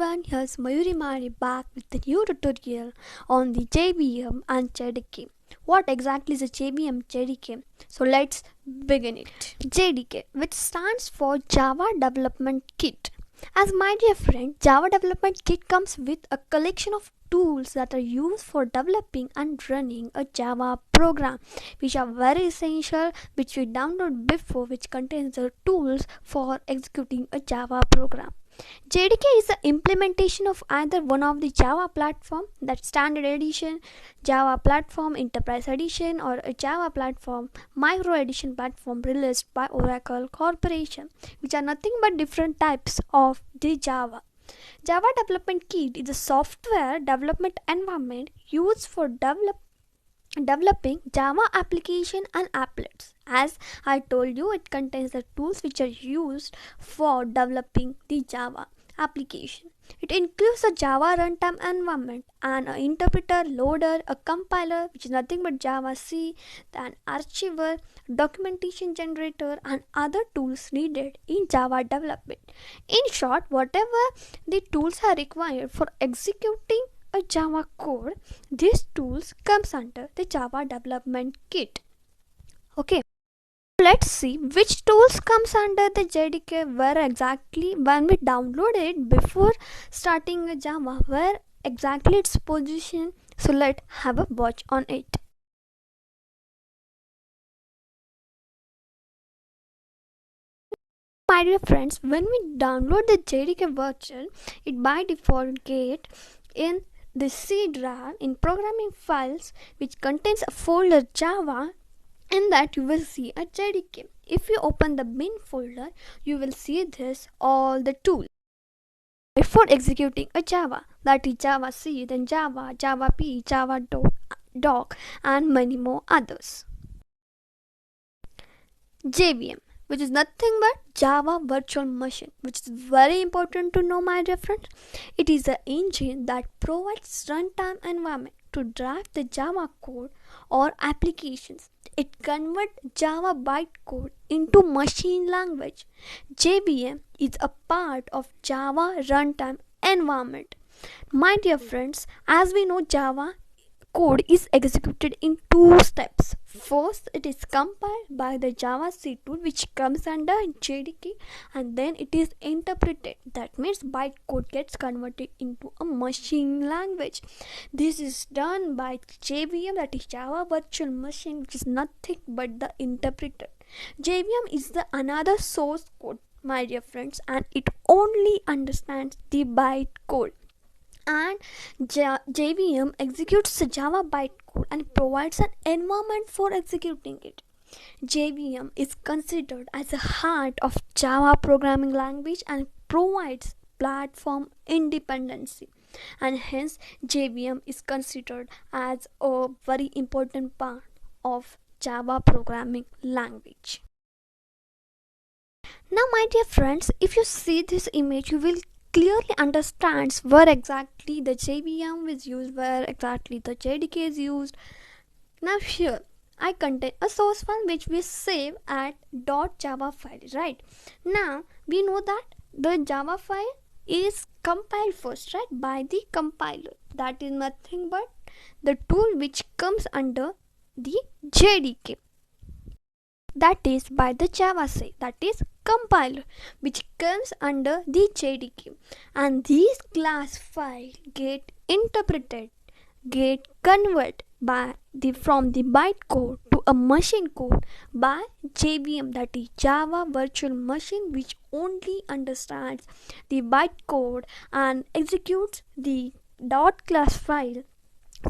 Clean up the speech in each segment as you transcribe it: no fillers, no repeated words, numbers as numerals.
everyone, here's Mayuri back with the new tutorial on the JVM and JDK. What exactly is a JVM JDK? So let's begin it. JDK, which stands for Java Development Kit. As my dear friend, Java Development Kit comes with a collection of tools that are used for developing and running a Java program, which are very essential, which we download before, which contains the tools for executing a Java program. JDK is the implementation of either one of the Java platform, that Standard Edition, Java Platform Enterprise Edition, or a Java Platform Micro Edition platform released by Oracle Corporation, which are nothing but different types of the Java. Java Development Kit is a software development environment used for developing Java application and applets. As I told you, it contains the tools which are used for developing the Java application. It includes a Java runtime environment, and an interpreter, loader, a compiler, which is nothing but Java C, an archiver, documentation generator, and other tools needed in Java development. In short, whatever the tools are required for executing a Java code, these tools comes under the Java Development Kit. Okay. Let's see which tools comes under the JDK, where exactly when we download it before starting a Java, where exactly its position. So let's have a watch on it. My dear friends, when we download the JDK version, it by default get in the C drive in programming files, which contains a folder Java. In that you will see a JDK. If you open the bin folder, you will see all the tools for executing a Java, that is Java C, then Java, Java P, Java doc, and many more others. JVM, which is nothing but Java Virtual Machine, which is very important to know, my dear friends. It is the engine that provides runtime environment to drive the Java code or applications. It converts Java bytecode into machine language. JVM is a part of Java runtime environment. My dear friends, as we know, Java code is executed in two steps. First, it is compiled by the Java C tool, which comes under JDK, and then it is interpreted. That means bytecode gets converted into a machine language. This is done by JVM, that is Java Virtual Machine, which is nothing but the interpreter. JVM is the another source code, my dear friends, and it only understands the bytecode. And JVM executes the Java bytecode and provides an environment for executing it. JVM is considered as the heart of Java programming language and provides platform independency, and hence JVM is considered as a very important part of Java programming language. Now, my dear friends, if you see this image, you will clearly understands where exactly the JVM is used, where exactly the JDK is used. Now here I contain a source file which we save at .java file, right? Now we know that the Java file is compiled first, right, by the compiler. That is nothing but the tool which comes under the JDK. That is by the Java C, that is compiler, which comes under the JDK, and these class file get interpreted, get converted from the bytecode to a machine code by JVM, that is Java Virtual Machine, which only understands the bytecode and executes the .class file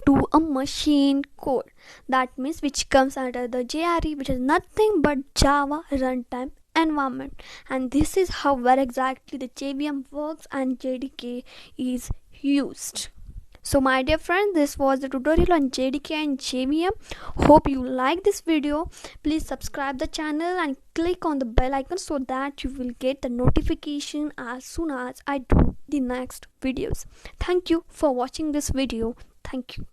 to a machine code. That means which comes under the JRE, which is nothing but Java runtime environment. And this is how where exactly the JVM works and JDK is used. So my dear friends, this was the tutorial on JDK and JVM. Hope you like this video. Please subscribe the channel and click on the bell icon so that you will get the notification as soon as I do the next videos. Thank you for watching this video. Thank you.